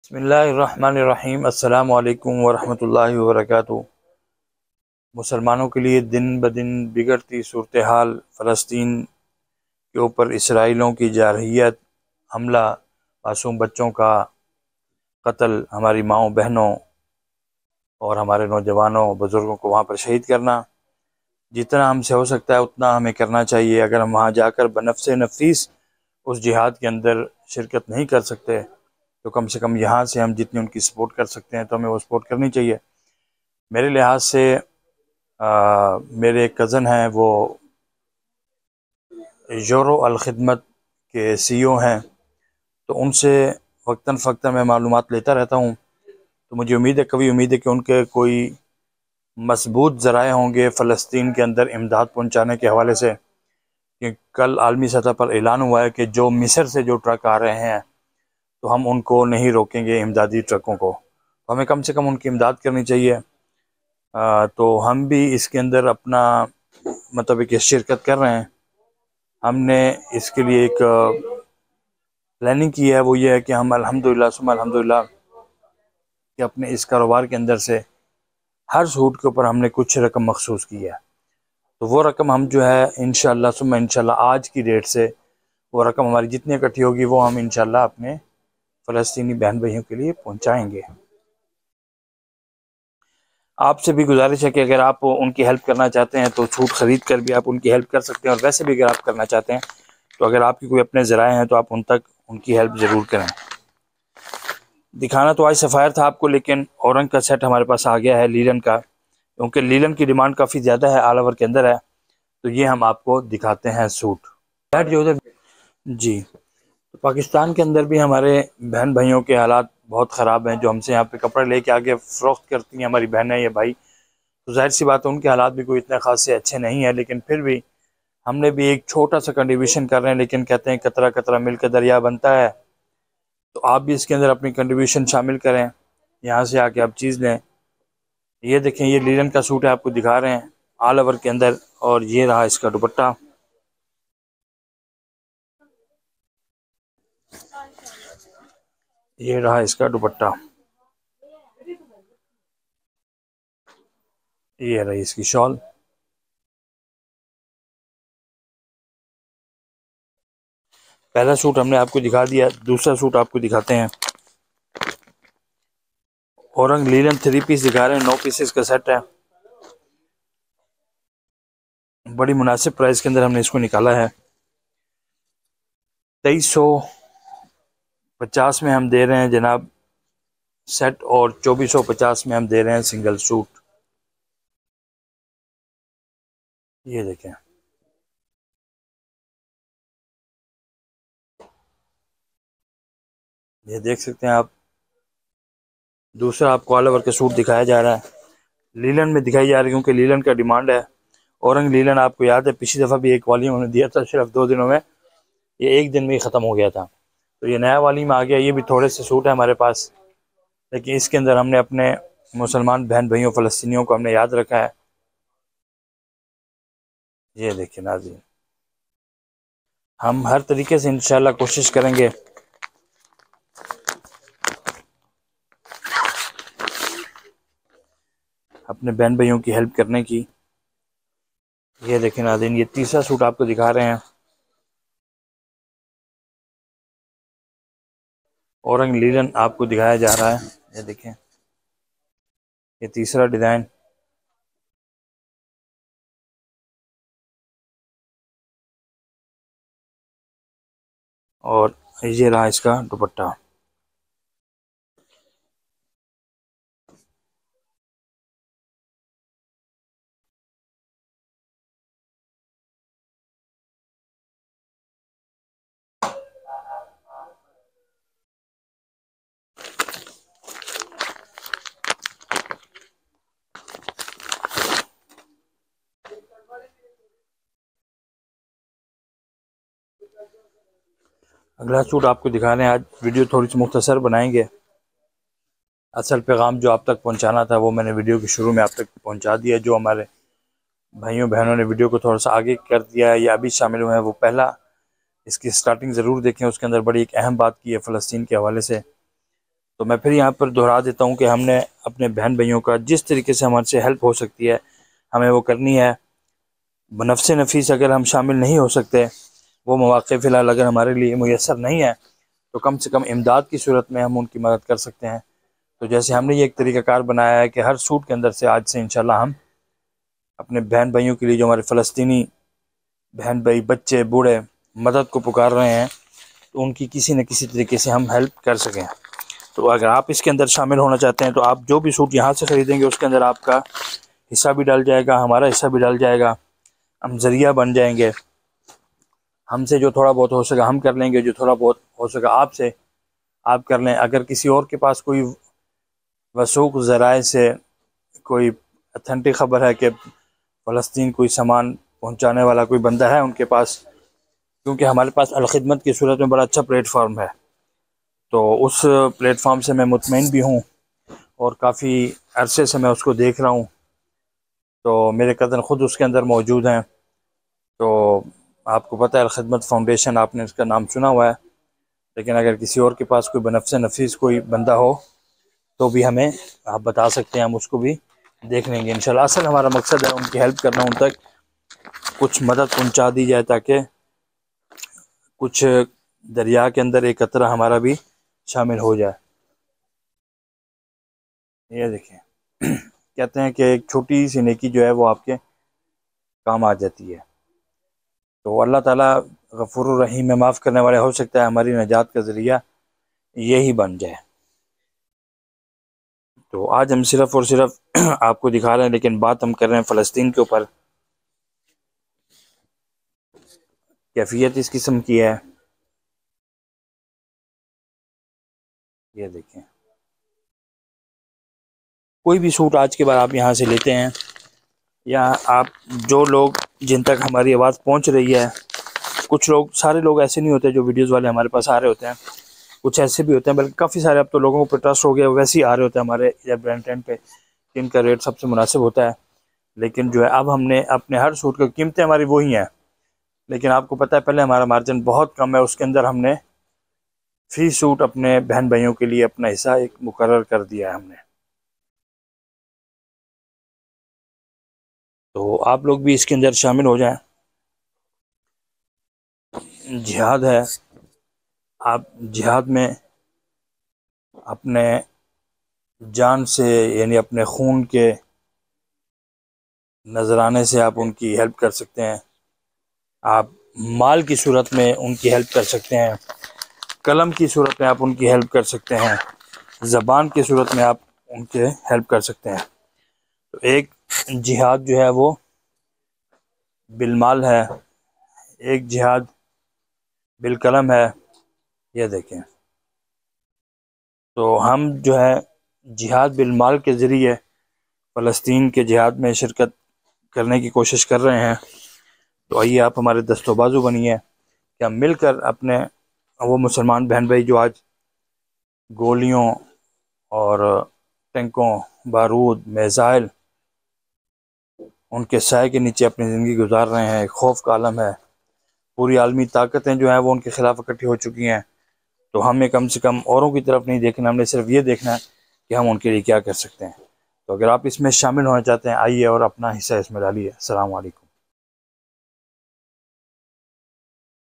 बिस्मिल्लाहिर्रहमानिर्रहीम। अस्सलामु अलैकुम वरहमतुल्लाहि वबरकातुहू। मुसलमानों के लिए दिन ब दिन बिगड़ती सूरत हाल, फ़लस्तीन के ऊपर इसराइलों की जारहियत, हमला, मासूम बच्चों का कत्ल, हमारी माँओं बहनों और हमारे नौजवानों बुज़ुर्गों को वहाँ पर शहीद करना, जितना हमसे हो सकता है उतना हमें करना चाहिए। अगर हम वहाँ जाकर बनफ़्स नफ़ीस उस जिहाद के अंदर शिरकत नहीं कर सकते तो कम से कम यहाँ से हम जितनी उनकी सपोर्ट कर सकते हैं तो हमें वो सपोर्ट करनी चाहिए। मेरे लिहाज से मेरे एक कज़न हैं, वो यूरो अल खिदमत के CEO हैं, तो उनसे वक्तन फ़क्तन मैं मालूमात लेता रहता हूँ। तो मुझे उम्मीद है, कभी उम्मीद है कि उनके कोई मजबूत ज़राए होंगे फ़लस्तीन के अंदर इमदाद पहुँचाने के हवाले से, कि कल आलमी सतह पर ऐलान हुआ है कि जो मिस्र से जो ट्रक आ रहे हैं तो हम उनको नहीं रोकेंगे, इमदादी ट्रकों को। तो हमें कम से कम उनकी इमदाद करनी चाहिए। तो हम भी इसके अंदर अपना मतलब एक शिरकत कर रहे हैं। हमने इसके लिए एक प्लानिंग की है, वो ये है कि हम अल्हम्दुलिल्लाह सुम्मा अल्हम्दुलिल्लाह कि अपने इस कारोबार के अंदर से हर सूट के ऊपर हमने कुछ रकम मखसूस की है। तो वो रकम हम जो है इंशाअल्लाह सुम्मा इंशाअल्लाह आज की डेट से वो रकम हमारी जितनी इकट्ठी होगी वो हम इंशाअल्लाह अपने फ़लस्तीनी बहन भाइयों के लिए पहुँचाएँगे। आपसे भी गुजारिश है कि अगर आप उनकी हेल्प करना चाहते हैं तो छूट ख़रीद कर भी आप उनकी हेल्प कर सकते हैं, और वैसे भी अगर आप करना चाहते हैं तो अगर आपकी कोई अपने ज़राए हैं तो आप उन तक उनकी हेल्प ज़रूर करें। दिखाना तो आज सफ़ायर था आपको, लेकिन औरंग का सेट हमारे पास आ गया है लीलन का, क्योंकि लीलन की डिमांड काफ़ी ज़्यादा है, ऑल ओवर के अंदर है। तो ये हम आपको दिखाते हैं सूट। बैठ जो उधर जी। तो पाकिस्तान के अंदर भी हमारे बहन भाइयों के हालात बहुत ख़राब हैं, जो हमसे यहाँ पे कपड़े लेके आगे फ़रोख्त करती हैं हमारी बहनें या भाई। तो ज़ाहिर सी बात है उनके हालात भी कोई इतने ख़ास से अच्छे नहीं हैं, लेकिन फिर भी हमने भी एक छोटा सा कंट्रीब्यूशन कर रहे हैं। लेकिन कहते हैं कतरा कतरा मिलकर दरिया बनता है, तो आप भी इसके अंदर अपनी कंट्रीब्यूशन शामिल करें, यहाँ से आके आप चीज़ लें। ये देखें, ये लीलन का सूट है, आपको दिखा रहे हैं ऑल ओवर के अंदर, और ये रहा इसका दुपट्टा। ये रहा इसका दुपट्टा, ये रही इसकी शॉल। पहला सूट हमने आपको दिखा दिया, दूसरा सूट आपको दिखाते हैं। औरंग लीलन 3 पीस दिखा रहे हैं, 9 पीसेस का सेट है। बड़ी मुनासिब प्राइस के अंदर हमने इसको निकाला है। 2350 में हम दे रहे हैं जनाब सेट, और 2450 में हम दे रहे हैं सिंगल सूट। ये देखें, ये देख सकते हैं आप। दूसरा आपको ऑल ओवर का सूट दिखाया जा रहा है, लीलन में दिखाई जा रही है, क्योंकि लीलन का डिमांड है। औरंग लीलन आपको याद है पिछली दफ़ा भी एक वॉल्यूम हमने दिया था, सिर्फ 2 दिनों में, ये एक दिन में ही ख़त्म हो गया था। तो ये नया वॉल्यूम आ गया। ये भी थोड़े से सूट है हमारे पास, लेकिन इसके अंदर हमने अपने मुसलमान बहन भाइयों फ़लस्तीनियों को हमने याद रखा है। ये देखिए नाज़रीन, हम हर तरीके से इंशाल्लाह कोशिश करेंगे अपने बहन भाइयों की हेल्प करने की। ये देखें नाज़रीन, ये तीसरा सूट आपको दिखा रहे हैं, औरंग लीलन आपको दिखाया जा रहा है। ये देखें, ये तीसरा डिज़ाइन, और ये रहा इसका दुपट्टा। अगला सूट आपको दिखा रहे हैं। आज वीडियो थोड़ी सी मुख्तसर बनाएंगे। असल पैगाम जो आप तक पहुंचाना था वो मैंने वीडियो के शुरू में आप तक पहुंचा दिया। जो हमारे भाइयों बहनों ने वीडियो को थोड़ा सा आगे कर दिया है या अभी शामिल हुए हैं, वो पहला इसकी स्टार्टिंग ज़रूर देखें। उसके अंदर बड़ी एक अहम बात की है फ़लस्तीन के हवाले से, तो मैं फिर यहाँ पर दोहरा देता हूँ कि हमने अपने बहन भाइयों का जिस तरीके से हमारे हेल्प हो सकती है हमें वो करनी है। बनफ्स नफीस अगर हम शामिल नहीं हो सकते, वो मौक़े फ़िलहाल अगर हमारे लिए मुयसर नहीं है, तो कम से कम इमदाद की सूरत में हम उनकी मदद कर सकते हैं। तो जैसे हमने ये एक तरीक़ाकार बनाया है कि हर सूट के अंदर से आज से इंशाल्लाह हम अपने बहन भाइयों के लिए, जो हमारे फ़लस्तीनी बहन भाई, बच्चे, बूढ़े मदद को पुकार रहे हैं, तो उनकी किसी न किसी तरीके से हम हेल्प कर सकें। तो अगर आप इसके अंदर शामिल होना चाहते हैं, तो आप जो भी सूट यहाँ से ख़रीदेंगे उसके अंदर आपका हिस्सा भी डल जाएगा, हमारा हिस्सा भी डल जाएगा। हम ज़रिया बन जाएंगे। हमसे जो थोड़ा बहुत हो सका हम कर लेंगे, जो थोड़ा बहुत हो सका आपसे आप कर लें। अगर किसी और के पास कोई वसूख ज़राए से कोई अथेंटिक ख़बर है कि फ़लस्तीन कोई सामान पहुँचाने वाला कोई बंदा है उनके पास, क्योंकि हमारे पास अलखिदमत की सूरत में बड़ा अच्छा प्लेटफॉर्म है, तो उस प्लेटफॉर्म से मैं मुतमईन भी हूँ और काफ़ी अरसे से मैं उसको देख रहा हूँ। तो मेरे कज़न ख़ुद उसके अंदर मौजूद हैं। तो आपको पता है अलखिदमत फ़ाउंडेशन, आपने इसका नाम सुना हुआ है, लेकिन अगर किसी और के पास कोई बनफ्स नफीस कोई बंदा हो तो भी हमें आप बता सकते हैं, हम उसको भी देख लेंगे इंशाल्लाह। असल हमारा मकसद है उनकी हेल्प करना, उन तक कुछ मदद पहुंचा दी जाए ताकि कुछ दरिया के अंदर एक कतरा हमारा भी शामिल हो जाए। ये देखिए कहते हैं कि एक छोटी सी नेकी जो है वो आपके काम आ जाती है। तो अल्लाह ताला गफूर रहीम में माफ़ करने वाले, हो सकता है हमारी नजात का ज़रिया यही बन जाए। तो आज हम सिर्फ़ और सिर्फ आपको दिखा रहे हैं, लेकिन बात हम कर रहे हैं फ़लस्तीन के ऊपर। कैफियत इस किस्म की है, ये देखें। कोई भी सूट आज के बाद आप यहाँ से लेते हैं, या आप जो लोग जिन तक हमारी आवाज़ पहुँच रही है, कुछ लोग, सारे लोग ऐसे नहीं होते जो वीडियोज़ वाले हमारे पास आ रहे होते हैं, कुछ ऐसे भी होते हैं, बल्कि काफ़ी सारे अब तो लोगों को ट्रस्ट हो गया, वैसे ही आ रहे होते हैं हमारे या ब्रांड टेंट पे, इनका रेट सबसे मुनासिब होता है। लेकिन जो है अब हमने अपने हर सूट की कीमतें हमारी वही हैं, लेकिन आपको पता है पहले हमारा मार्जिन बहुत कम है, उसके अंदर हमने फ़ी सूट अपने बहन भाइयों के लिए अपना हिस्सा एक मुकर्रर कर दिया है हमने। तो आप लोग भी इसके अंदर शामिल हो जाएं। जिहाद है, आप जिहाद में अपने जान से, यानी अपने खून के नजराने से आप उनकी हेल्प कर सकते हैं। आप माल की सूरत में उनकी हेल्प कर सकते हैं, कलम की सूरत में आप उनकी हेल्प कर सकते हैं, ज़बान की सूरत में आप उनके हेल्प कर सकते हैं। तो एक जिहाद जो है वो बिलमाल है, एक जिहाद बिलकलम है। ये देखें, तो हम जो है जिहाद बिलमाल के ज़रिए फ़लस्तीन के जिहाद में शिरकत करने की कोशिश कर रहे हैं। तो आइए आप हमारे दस्तोबाजू बनिए कि हम मिलकर अपने वो मुसलमान बहन भाई जो आज गोलियों और टैंकों, बारूद, मिसाइल, उनके साए के नीचे अपनी ज़िंदगी गुजार रहे हैं, खौफ का आलम है, पूरी आलमी ताकतें जो हैं वो उनके ख़िलाफ़ इकट्ठी हो चुकी हैं। तो हमें कम से कम औरों की तरफ नहीं देखना, हमने सिर्फ ये देखना है कि हम उनके लिए क्या कर सकते हैं। तो अगर आप इसमें शामिल होना चाहते हैं, आइए और अपना हिस्सा इसमें डालिए। अस्सलाम वालेकुम।